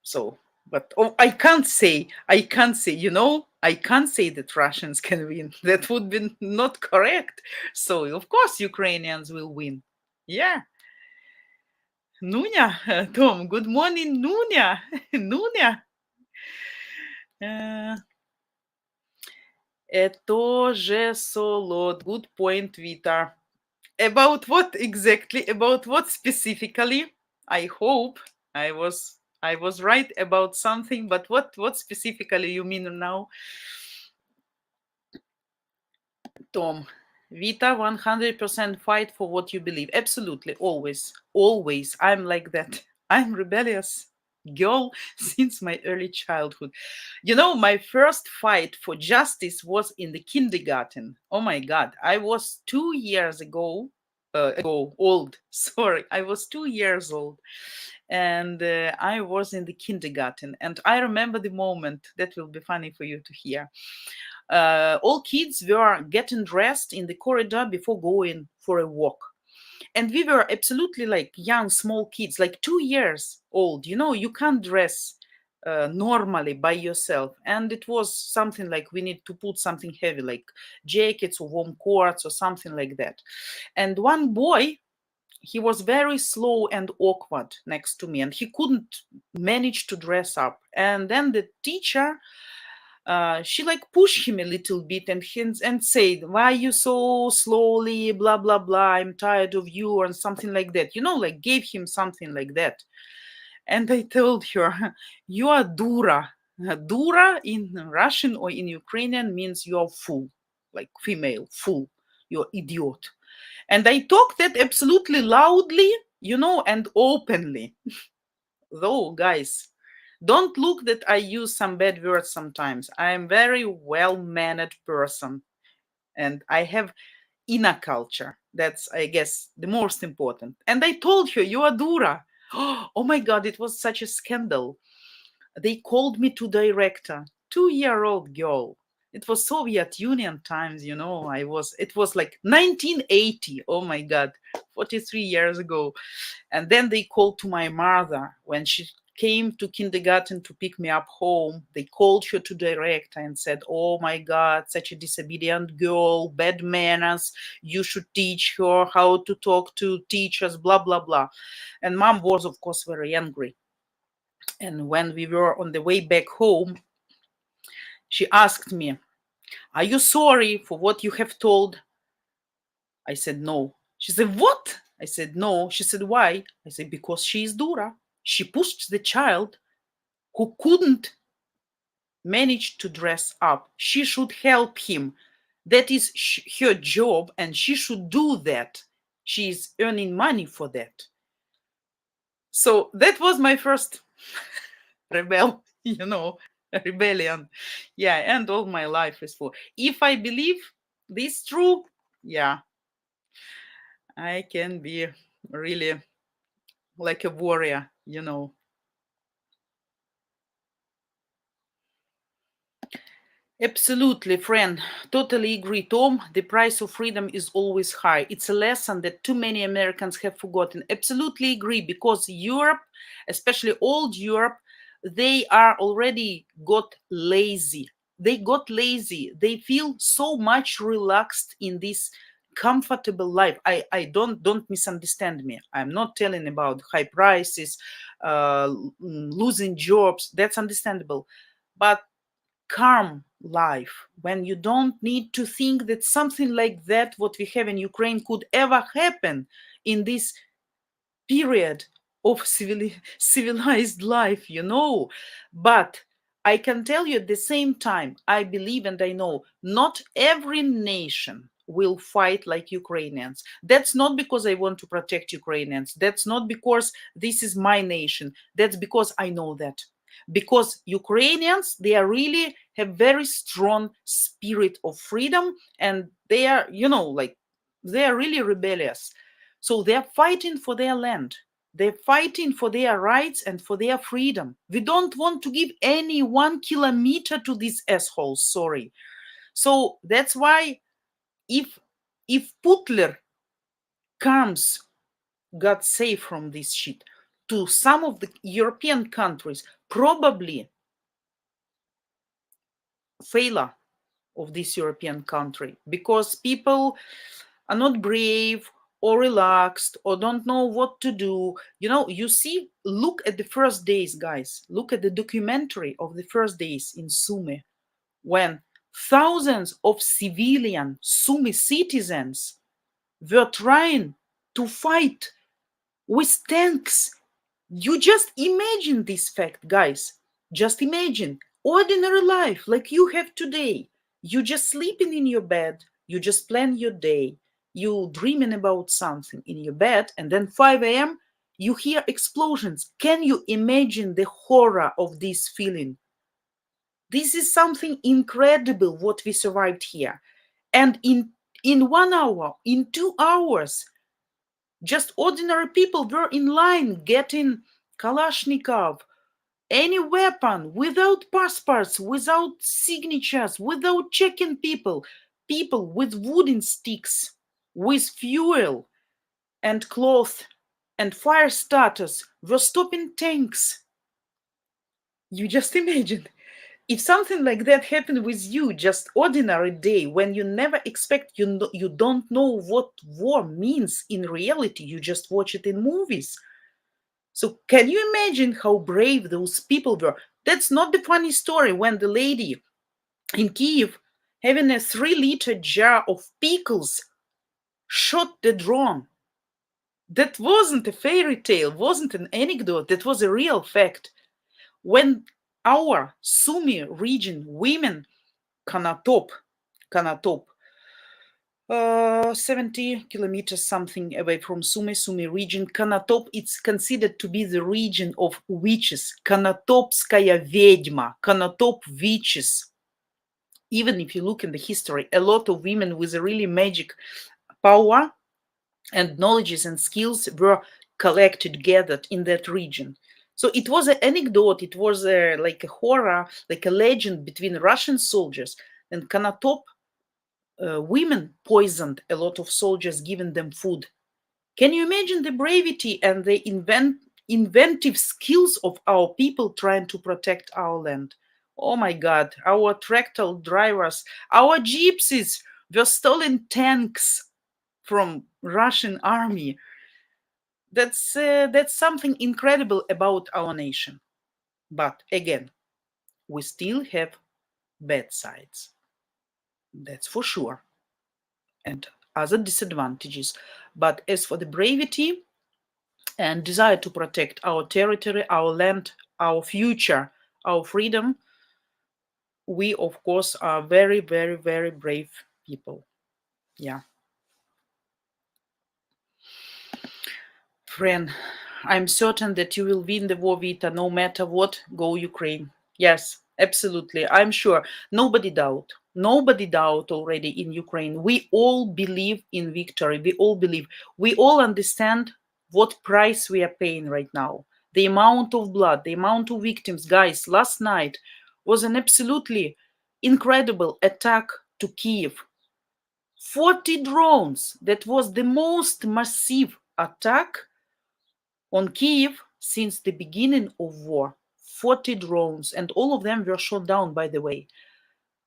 So, but I can't say that Russians can win. That would be not correct. So, of course, Ukrainians will win. Yeah. Nunya, Tom, good morning, Nunya. Nunya. Uh, Это же солод. Good point, Vita. About what exactly? About what specifically? I hope I was right about something, but what specifically you mean now, Tom? Vita, 100% fight for what you believe. Absolutely, always, always. I'm like that. I'm rebellious girl since my early childhood. My first fight for justice was in the kindergarten. Oh my God, I was 2 years old. Sorry, I was 2 years old, and I was in the kindergarten. And I remember the moment that will be funny for you to hear. All kids were getting dressed in the corridor before going for a walk, and we were absolutely like young small kids, like 2 years old. You can't dress normally by yourself, and it was something like we need to put something heavy like jackets or warm coats or something like that. And one boy, he was very slow and awkward next to me, and he couldn't manage to dress up. And then the teacher, she like pushed him a little bit and said, "Why you so slowly? Blah blah blah. I'm tired of you," and something like that. Like gave him something like that. And I told her, "You are dura." Dura in Russian or in Ukrainian means you are fool, like female fool. You're idiot. And I talked that absolutely loudly, and openly. Though, guys, don't look that I use some bad words sometimes. I am very well-mannered person, and I have inner culture. That's, I guess, the most important. And I told her, "You are Dura." Oh my God, it was such a scandal. They called me to director, 2-year-old girl. It was Soviet Union times. It was like 1980. Oh my God, 43 years ago. And then they called to my mother when she came to kindergarten to pick me up home. They called her to director and said, "Oh my God, such a disobedient girl, bad manners. You should teach her how to talk to teachers, blah, blah, blah." And mom was, of course, very angry. And when we were on the way back home, she asked me, "Are you sorry for what you have told?" I said, "No." She said, "What?" I said, "No." She said, "Why?" I said, "Because she is Dura. She pushed the child who couldn't manage to dress up. She should help him. That is her job, and she should do that. She is earning money for that." So that was my first rebel, rebellion. Yeah, and all my life is for. If I believe this true, yeah, I can be really like a warrior. Absolutely, friend. Totally agree, Tom. The price of freedom is always high. It's a lesson that too many Americans have forgotten. Absolutely agree, because Europe, especially old Europe, they are already got lazy. They got lazy. They feel so much relaxed in this comfortable life. I don't misunderstand me. I'm not telling about high prices, losing jobs. That's understandable. But calm life, when you don't need to think that something like that what we have in Ukraine could ever happen in this period of civilized life, but I can tell you at the same time, I believe and I know not every nation will fight like Ukrainians. That's not because I want to protect Ukrainians. That's not because this is my nation. That's because I know that. Because Ukrainians, they are really have very strong spirit of freedom, and they are, like they are really rebellious. So they are fighting for their land. They're fighting for their rights and for their freedom. We don't want to give any 1 kilometer to these assholes. Sorry. So that's why if Putler comes, got safe from this shit, to some of the European countries, probably failure of this European country, because people are not brave or relaxed or don't know what to do. You see, look at the first days, guys. Look at the documentary of the first days in Sumy, when thousands of civilian Sumy citizens were trying to fight with tanks. You just imagine this fact, guys. Just imagine ordinary life like you have today. You just sleeping in your bed, you just plan your day, you dreaming about something in your bed, and then 5 a.m. you hear explosions. Can you imagine the horror of this feeling? This is something incredible what we survived here. And in 1 hour, in 2 hours, just ordinary people were in line getting Kalashnikov, any weapon, without passports, without signatures, without checking people. People with wooden sticks, with fuel and cloth and fire starters were stopping tanks. You just imagine. If something like that happened with you, just ordinary day, when you never expect, you don't know what war means in reality, you just watch it in movies. So can you imagine how brave those people were? That's not the funny story when the lady in Kiev, having a 3-liter jar of pickles, shot the drone. That wasn't a fairy tale, wasn't an anecdote, that was a real fact. When our Sumy region women, Kanatop, 70 kilometers something away from Sumy region. Kanatop, it's considered to be the region of witches. Kanatopskaya vedьма, Kanatop witches. Even if you look in the history, a lot of women with a really magic power and knowledges and skills were collected, gathered in that region. So it was an anecdote, it was like a horror, like a legend between Russian soldiers and Kanatop. Women poisoned a lot of soldiers, giving them food. Can you imagine the bravery and the inventive skills of our people trying to protect our land? Oh my God, our tractor drivers, our gypsies were stolen tanks from Russian army. That's something incredible about our nation. But again, we still have bad sides. That's for sure. And other disadvantages. But as for the bravery and desire to protect our territory, our land, our future, our freedom, we, of course, are very, very, very brave people. Yeah. Friend, I'm certain that you will win the war, Vita, no matter what. Go Ukraine. Yes, absolutely. I'm sure. Nobody doubt. Nobody doubt already in Ukraine. We all believe in victory. We all believe. We all understand what price we are paying right now. The amount of blood, the amount of victims. Guys, last night was an absolutely incredible attack to Kiev. 40 drones. That was the most massive attack on Kiev since the beginning of war. 40 drones, and all of them were shot down, by the way.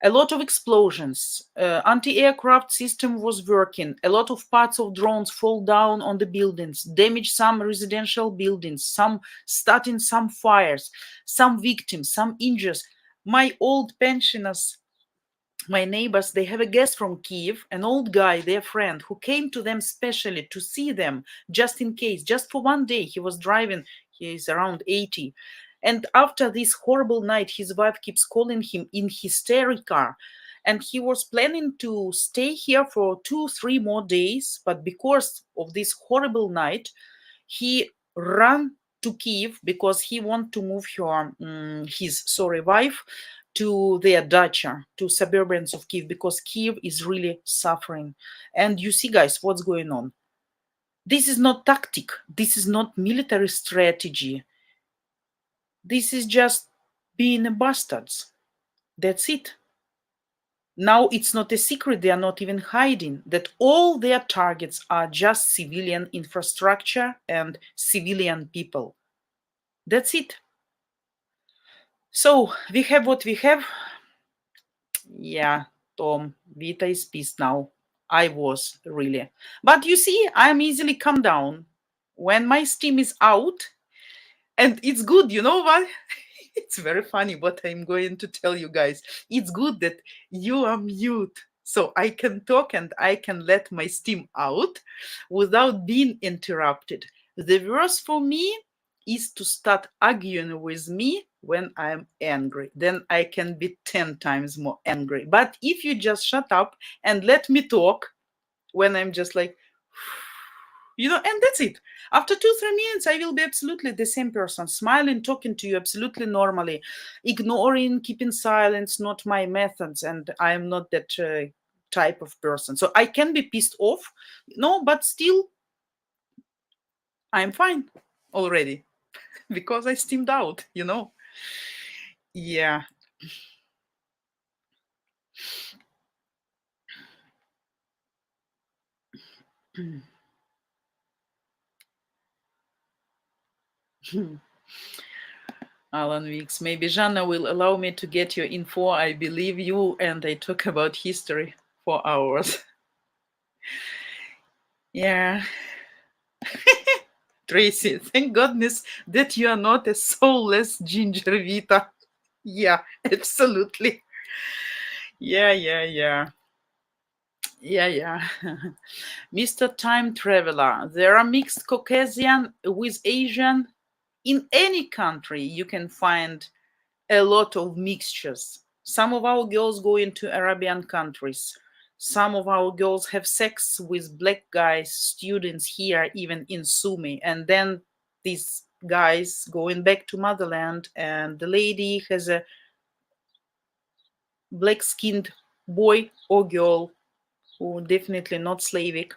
A lot of explosions. Anti-aircraft system was working. A lot of parts of drones fall down on the buildings, damage some residential buildings, some starting some fires, some victims, some injuries. My old pensioners, my neighbors, they have a guest from Kiev, an old guy, their friend, who came to them specially to see them, just in case, just for one day. He was driving, he is around 80. And after this horrible night, his wife keeps calling him in hysterical. And he was planning to stay here for 2, 3 more days. But because of this horrible night, he ran to Kiev because he want to move his wife to their dacha, to suburbans of Kiev, because Kiev is really suffering. And you see, guys, what's going on. This is not tactic. This is not military strategy. This is just being a bastards. That's it. Now it's not a secret, they are not even hiding, that all their targets are just civilian infrastructure and civilian people. That's it. So we have what we have. Yeah, Tom, Vita is pissed now. I was really. But you see, I'm easily calm down when my steam is out. And it's good, you know what? It's very funny what I'm going to tell you guys. It's good that you are mute. So I can talk and I can let my steam out without being interrupted. The worst for me is to start arguing with me when I'm angry. Then I can be 10 times more angry. But if you just shut up and let me talk when I'm just like, and that's it. After 2, 3 minutes, I will be absolutely the same person, smiling, talking to you absolutely normally, ignoring, keeping silence, not my methods, and I am not that type of person. So I can be pissed off, but still, I'm fine already because I steamed out, Yeah. Alan Weeks. Maybe Jana will allow me to get your info. I believe you, and I talk about history for hours. Yeah. Tracy, thank goodness that you are not a soulless ginger Vita. Yeah, absolutely. Yeah. Yeah. Mr. Time Traveler, there are mixed Caucasian with Asian. In any country, you can find a lot of mixtures. Some of our girls go into Arabian countries. Some of our girls have sex with black guys, students here, even in Sumi. And then these guys going back to motherland, and the lady has a black-skinned boy or girl, who definitely not Slavic,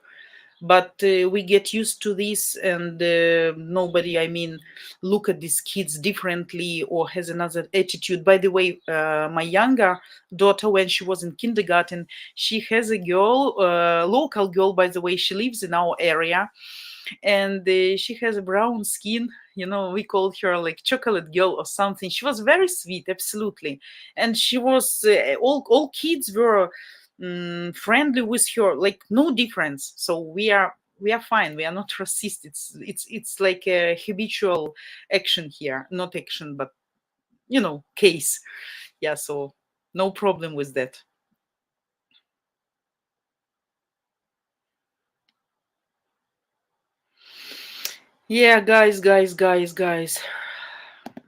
but we get used to this, and nobody, look at these kids differently or has another attitude. By the way, my younger daughter, when she was in kindergarten, she has a girl, local girl, by the way, she lives in our area, and she has a brown skin. We called her like chocolate girl or something. She was very sweet, absolutely, and she was all kids were friendly with her, like no difference. So we are fine. We are not racist. It's like a habitual action here, not action, but case. Yeah, so no problem with that. Yeah, guys.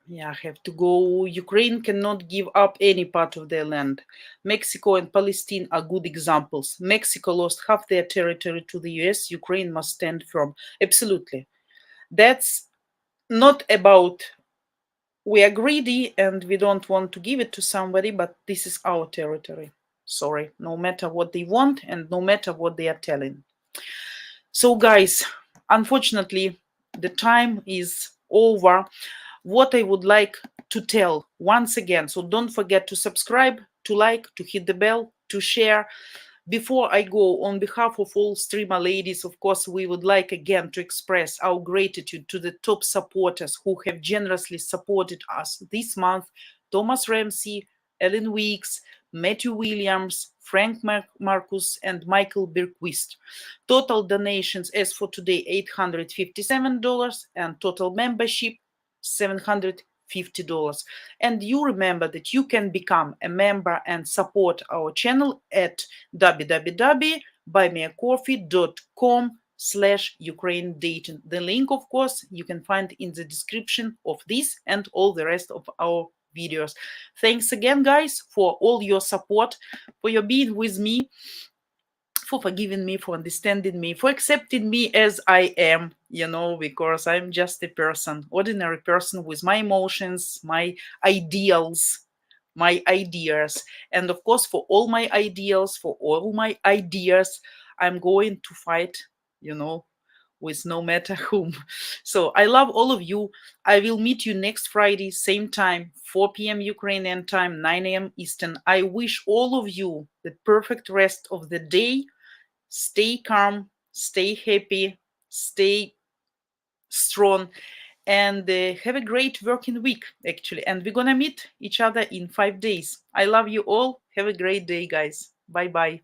Yeah, I have to go. Ukraine cannot give up any part of their land. Mexico and Palestine are good examples. Mexico lost half their territory to the US. Ukraine must stand firm. Absolutely. That's not about we are greedy and we don't want to give it to somebody, but this is our territory. Sorry, no matter what they want and no matter what they are telling. So, guys, unfortunately, the time is over. what I would like to tell once again. So don't forget to subscribe, to like, to hit the bell, to share. Before I go, on behalf of all streamer ladies, of course, we would like again to express our gratitude to the top supporters who have generously supported us this month: Thomas Ramsey, Ellen Weeks, Matthew Williams, Frank Marcus, and Michael Bergquist. Total donations as for today $857, and total membership $750. And you remember that you can become a member and support our channel at www.buymeacoffee.com/Ukraine dating. The link, of course, you can find in the description of this and all the rest of our videos. Thanks again, guys, for all your support, for your being with me, for forgiving me, for understanding me, for accepting me as I am, because I'm just a person, ordinary person with my emotions, my ideals, my ideas. And of course, for all my ideals, for all my ideas, I'm going to fight, with no matter whom. So I love all of you. I will meet you next Friday, same time, 4 p.m. Ukrainian time, 9 a.m. Eastern. I wish all of you the perfect rest of the day. Stay calm, stay happy, stay strong, and have a great working week, actually. And we're gonna meet each other in 5 days. I love you all. Have a great day, guys. Bye bye.